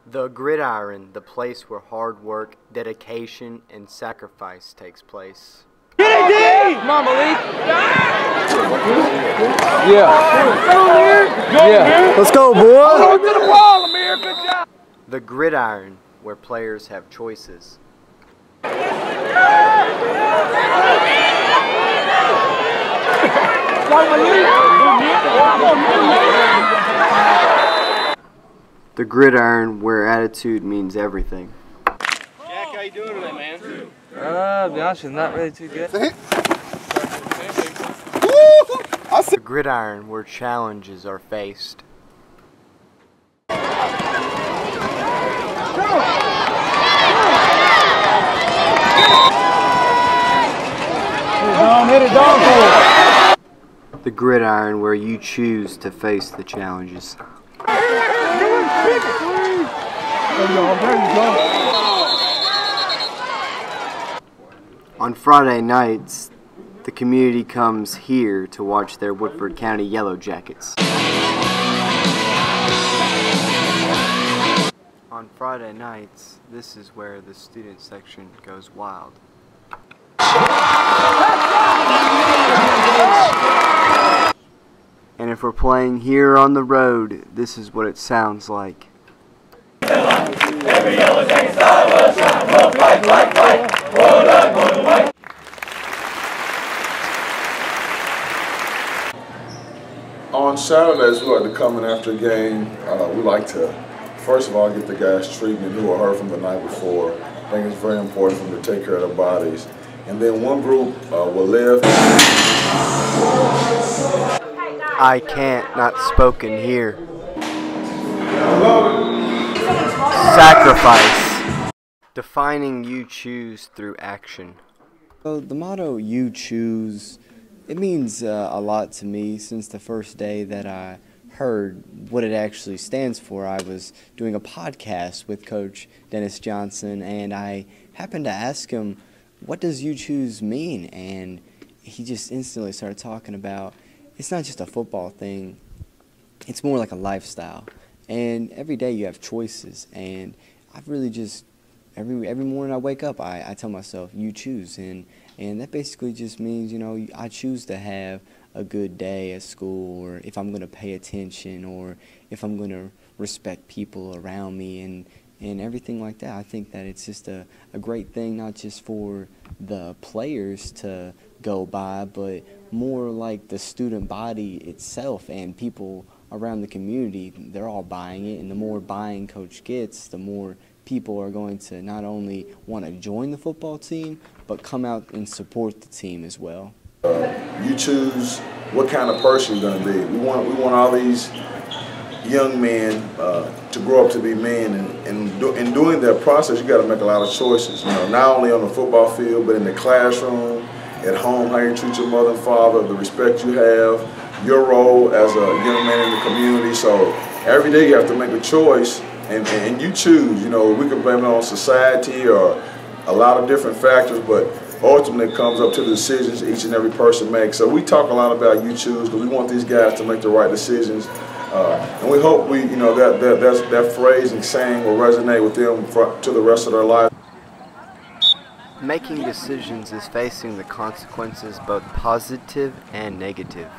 The gridiron, the place where hard work, dedication, and sacrifice takes place. Get it, D! Come on, Malik. Yeah. Let's go, boy. Hold on to the ball, Amir. Good job. The gridiron, where players have choices. The gridiron, where attitude means everything. Jack, how you doing today, man? To be honest, not really too good. The gridiron, where challenges are faced. Hit it, dog. The gridiron, where you choose to face the challenges. On Friday nights, the community comes here to watch their Woodford County Yellow Jackets. On Friday nights, this is where the student section goes wild. And if we're playing here on the road, this is what it sounds like. Every yellow jacket star will shine, we'll fight, fight, fight, roll up, roll away. On Saturdays, we like to come in after a game. We like to, first of all, get the guys treatment who are hurt from the night before. I think it's very important for them to take care of their bodies. And then one group will lift. I can't, not spoken here. Sacrifice. Defining you choose through action. So the motto you choose, it means a lot to me since the first day that I heard what it actually stands for. I was doing a podcast with Coach Dennis Johnson, and I happened to ask him, what does you choose mean? And he just instantly started talking about, it's not just a football thing, it's more like a lifestyle. And every day you have choices, and I've really just, every morning I wake up, I tell myself, you choose. And that basically just means, you know, I choose to have a good day at school, or if I'm going to pay attention, or if I'm going to respect people around me, and everything like that. I think that it's just a great thing, not just for the players to go by, but more like the student body itself and people around the community. They're all buying it, and the more buying Coach gets, the more people are going to not only want to join the football team, but come out and support the team as well. You choose what kind of person you're going to be. We want all these young men to grow up to be men, and in doing that process, you got to make a lot of choices. You know, not only on the football field, but in the classroom, at home, how you treat your mother and father, the respect you have, your role as a young man in the community. So every day you have to make a choice, and you choose. You know, we can blame it on society or a lot of different factors, but ultimately it comes up to the decisions each and every person makes. So we talk a lot about you choose because we want these guys to make the right decisions. And we hope that phrase and saying will resonate with them to the rest of their life. Making decisions is facing the consequences, both positive and negative.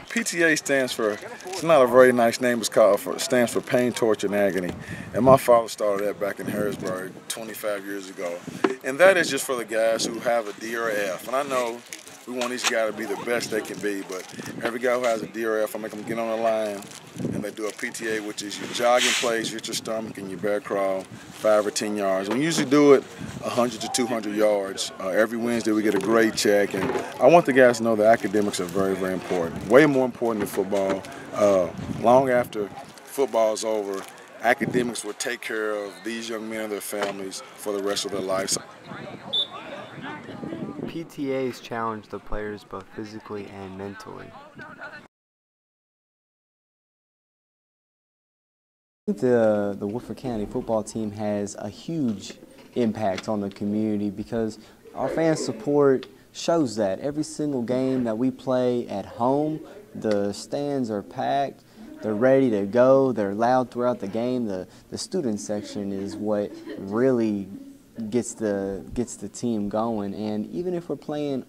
PTA stands for, it's not a very nice name, it stands for pain, torture, and agony. And my father started that back in Harrisburg 25 years ago. And that is just for the guys who have a D or F. And I know we want these guys to be the best they can be, but every guy who has a D or F, I make them get on the line, and they do a PTA, which is you jog in place, hit your stomach, and you bear crawl 5 or 10 yards. We usually do it 100 to 200 yards. Every Wednesday we get a grade check, and I want the guys to know that academics are very, very important. Way more important than football. Long after football is over, academics will take care of these young men and their families for the rest of their lives. PTAs challenge the players both physically and mentally. The Woodford County football team has a huge impact on the community because our fan support shows that. Every single game that we play at home, the stands are packed. they're ready to go. They're loud throughout the game. The student section is what really gets the team going. And even if we're playing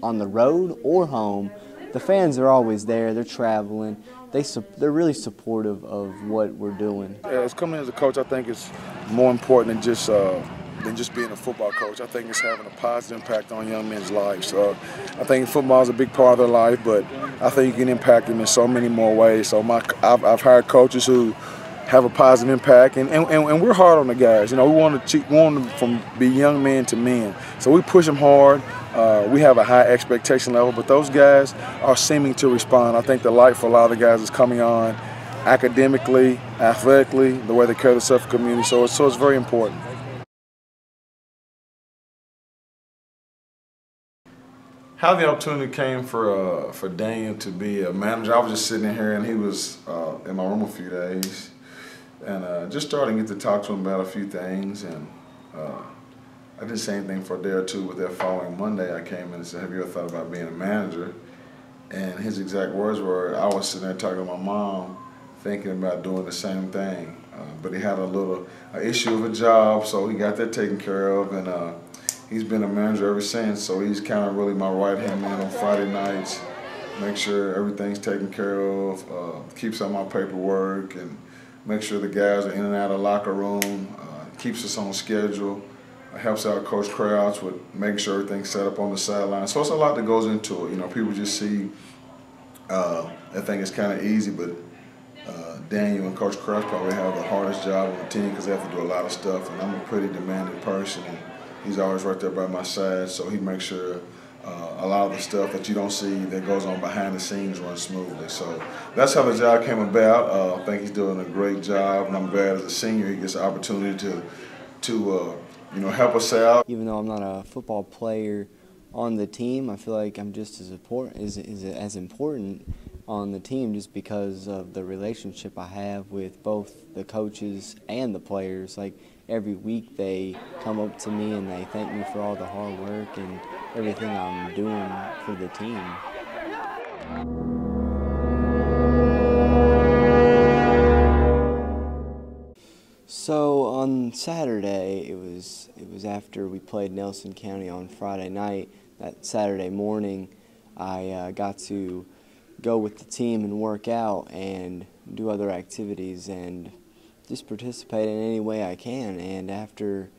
on the road or home, the fans are always there. They're traveling. They're really supportive of what we're doing. As coming as a coach, I think it's more important than just being a football coach. I think it's having a positive impact on young men's lives. I think football is a big part of their life, but I think you can impact them in so many more ways. So I've hired coaches who have a positive impact, and we're hard on the guys. You know, we want them from be young men to men. So we push them hard. We have a high expectation level, but those guys are seeming to respond. I think the light for a lot of the guys is coming on academically, athletically, the way they carry themselves in the community. So it's very important. How the opportunity came for Daniel to be a manager, I was just sitting in here and he was in my room a few days, and just starting to get to talk to him about a few things, and I didn't say anything for a day or two, but that following Monday I came in and said, have you ever thought about being a manager? And his exact words were, I was sitting there talking to my mom, thinking about doing the same thing, but he had a little issue of a job, so he got that taken care of, and he's been a manager ever since, so he's kind of really my right-hand man on Friday nights, make sure everything's taken care of, keeps up my paperwork, and make sure the guys are in and out of the locker room, keeps us on schedule, helps out Coach Krause with making sure everything's set up on the sideline. So it's a lot that goes into it. You know, people just see, I think it's kind of easy, but Daniel and Coach Krause probably have the hardest job on the team because they have to do a lot of stuff, and I'm a pretty demanding person. And he's always right there by my side, so he makes sure a lot of the stuff that you don't see that goes on behind the scenes runs smoothly. So that's how the job came about. I think he's doing a great job, and I'm glad as a senior he gets the opportunity to help us out. Even though I'm not a football player on the team, I feel like I'm just as important on the team just because of the relationship I have with both the coaches and the players. Like, every week they come up to me and they thank me for all the hard work and everything I'm doing for the team. So on Saturday, it was after we played Nelson County on Friday night. That Saturday morning, I got to go with the team and work out and do other activities and just participate in any way I can. And after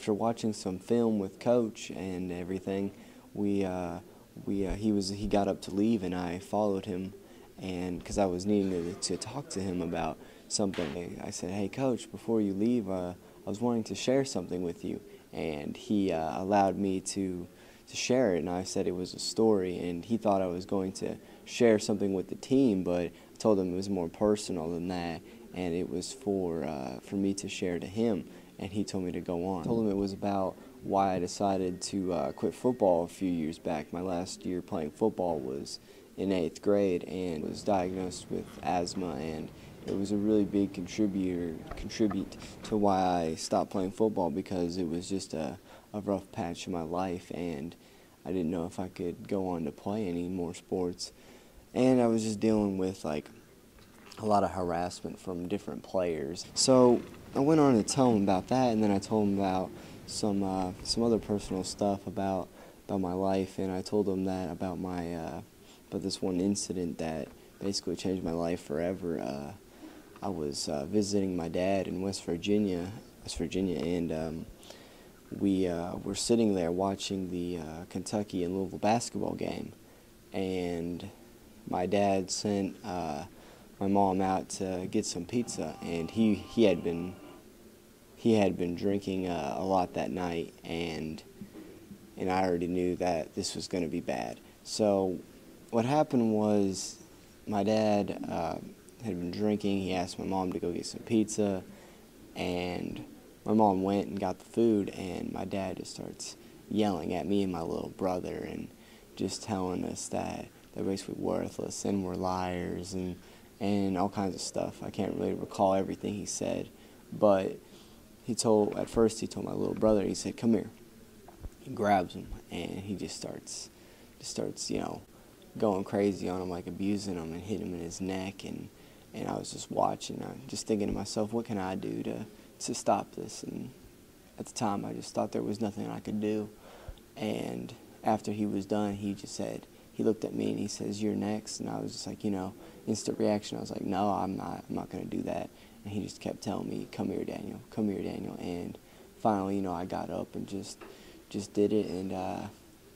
watching some film with Coach and everything, he got up to leave, and I followed him, and because I was needing to talk to him about something. I said, "Hey, Coach, before you leave, I was wanting to share something with you," and he allowed me to share it, and I said it was a story, and he thought I was going to share something with the team, but I told him it was more personal than that, and it was for me to share to him, and he told me to go on. I told him it was about why I decided to quit football a few years back. My last year playing football was in 8th grade and was diagnosed with asthma, and it was a really big contribute to why I stopped playing football, because it was just a rough patch in my life, and I didn't know if I could go on to play any more sports. And I was just dealing with like a lot of harassment from different players. So I went on to tell him about that, and then I told him about some other personal stuff about my life, and I told him that about this one incident that basically changed my life forever. I was visiting my dad in West Virginia, and we were sitting there watching the Kentucky and Louisville basketball game, and my dad sent my mom out to get some pizza, and he had been drinking a lot that night, and I already knew that this was going to be bad. So what happened was my dad had been drinking. He asked my mom to go get some pizza, and my mom went and got the food, and my dad just starts yelling at me and my little brother and just telling us that they're basically worthless and we're liars and all kinds of stuff. I can't really recall everything he said, but at first he told my little brother, he said, "Come here." He grabs him, and he just starts going crazy on him, like abusing him and hitting him in his neck and and I was just watching, just thinking to myself, what can I do to stop this? And at the time, I just thought there was nothing I could do. And after he was done, he just said, he looked at me and he says, "You're next." And I was just like, you know, instant reaction. I was like, no, I'm not going to do that. And he just kept telling me, "Come here, Daniel. Come here, Daniel." And finally, you know, I got up and just did it. And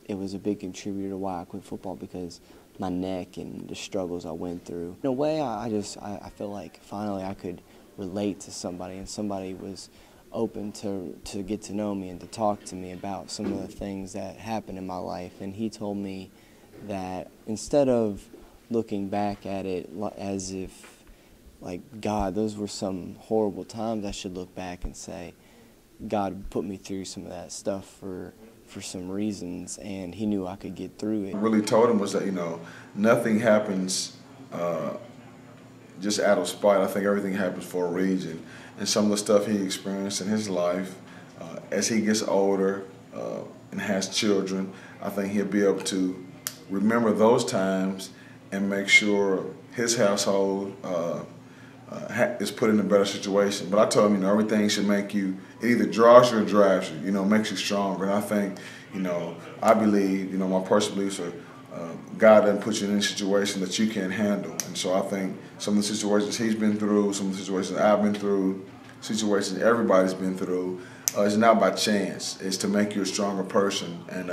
it was a big contributor to why I quit football, because my neck and the struggles I went through. In a way, I feel like finally I could relate to somebody, and somebody was open to get to know me and to talk to me about some of the things that happened in my life. And he told me that instead of looking back at it as if, like, God, those were some horrible times, I should look back and say, God put me through some of that stuff for some reasons, and he knew I could get through it. What I really told him was that, you know, nothing happens just out of spite. I think everything happens for a reason. And some of the stuff he experienced in his life, as he gets older and has children, I think he'll be able to remember those times and make sure his household is put in a better situation. But I told him, you know, everything should make you, it either draws you or drives you, you know, makes you stronger. And I think, you know, I believe, you know, my personal beliefs are God doesn't put you in any situation that you can't handle. And so I think some of the situations he's been through, some of the situations I've been through, situations everybody's been through, it's not by chance. It's to make you a stronger person. And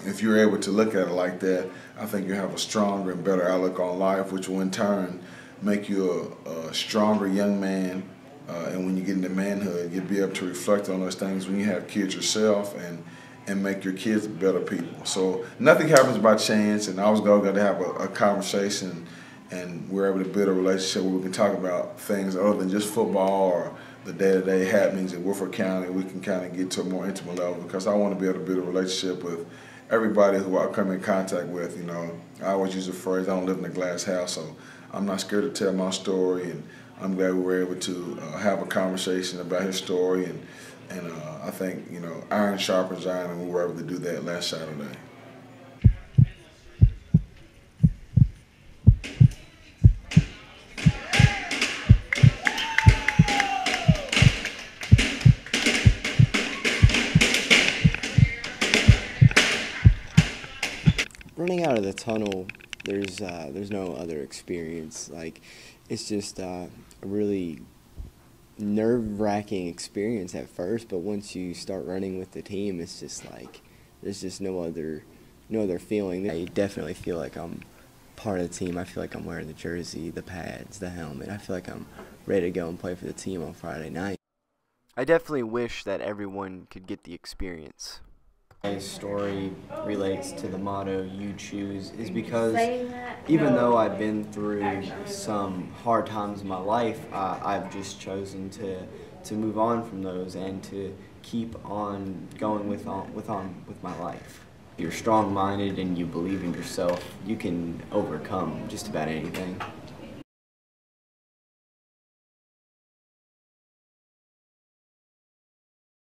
if you're able to look at it like that, I think you have a stronger and better outlook on life, which will in turn make you a stronger young man. And when you get into manhood, you'll be able to reflect on those things when you have kids yourself and make your kids better people. So nothing happens by chance, and I was going to have a conversation, and we're able to build a relationship where we can talk about things other than just football or the day-to-day happenings in Woodford County. We can kind of get to a more intimate level, because I want to be able to build a relationship with everybody who I come in contact with. You know, I always use the phrase, I don't live in a glass house, so I'm not scared to tell my story, and I'm glad we were able to have a conversation about his story, and I think, you know, iron sharpens iron, and we were able to do that last Saturday. Running out of the tunnel, there's no other experience. Like, it's just a really nerve-wracking experience at first, but once you start running with the team, it's just like there's just no other feeling. I definitely feel like I'm part of the team. I feel like I'm wearing the jersey, the pads, the helmet. I feel like I'm ready to go and play for the team on Friday night. I definitely wish that everyone could get the experience. My story relates to the motto, "You choose," is because even though I've been through some hard times in my life, I've just chosen to move on from those and to keep on going with my life. If you're strong-minded and you believe in yourself, you can overcome just about anything.